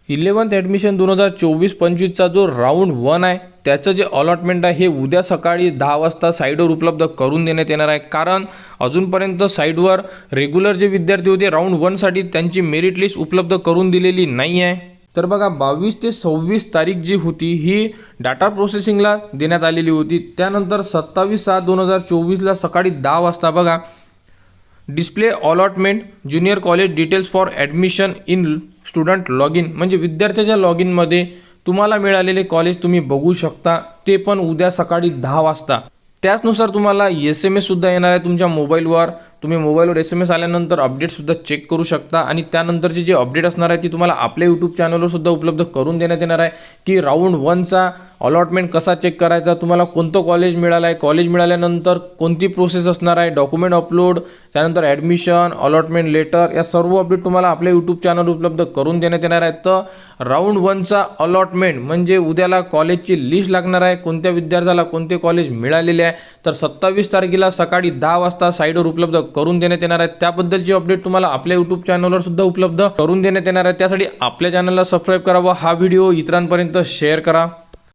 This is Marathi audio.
11th ॲडमिशन 2024-25चा जो राऊंड 1 आहे त्याचं जे अलॉटमेंट आहे हे उद्या सकाळी 10 वाजता साईटवर उपलब्ध करून देण्यात येणार आहे। कारण अजूनपर्यंत साईटवर रेग्युलर जे विद्यार्थी होते राऊंड 1 साठी त्यांची मेरिट लिस्ट उपलब्ध करून दिलेली नाही आहे। तर बघा 22 ते 26 तारीख जी होती ही डाटा प्रोसेसिंगला देण्यात आलेली होती। त्यानंतर 27/7/2024ला सकाळी 10 वाजता बघा display allotment junior college details for admission in student log in म्हणजे विद्यार्थ्याच्या लॉग इनमध्ये तुम्हाला मिळालेले कॉलेज तुम्ही बघू शकता, ते पण उद्या सकाळी 10 वाजता। त्याचनुसार तुम्हाला SMS सुद्धा येणार आहे तुमच्या मोबाईलवर। तुम्ही मोबाईलवर SMS आल्यानंतर अपडेटसुद्धा चेक करू शकता आणि त्यानंतरची जी अपडेट असणार आहे ती तुम्हाला आपल्या यूट्यूब चॅनलवर सुद्धा उपलब्ध करून देण्यात येणार आहे की राऊंड 1चा अलॉटमेंट कसा चेक करायचा, तुम्हाला कोणतं कॉलेज मिळालं आहे, कॉलेज मिळाल्यानंतर कोणती प्रोसेस असणार आहे, डॉक्युमेंट अपलोड, त्यानंतर ॲडमिशन, अलॉटमेंट लेटर, या सर्व अपडेट तुम्हाला आपल्या यूट्यूब चॅनल उपलब्ध करून देण्यात येणार आहे। तर राऊंड 1चा अलॉटमेंट म्हणजे उद्याला कॉलेजची लिस्ट लागणार आहे, कोणत्या विद्यार्थ्याला कोणते कॉलेज मिळालेले आहे, तर 27 तारखेला सकाळी 10 वाजता साईटवर उपलब्ध करून देण्यात येणार आहे। त्याबद्दलची अपडेट तुम्हाला आपल्या यूट्यूब चॅनलवर सुद्धा उपलब्ध करून देण्यात येणार आहे। त्यासाठी आपल्या चॅनलला सबस्क्राईब करा व हा व्हिडिओ इतरांपर्यंत शेअर करा।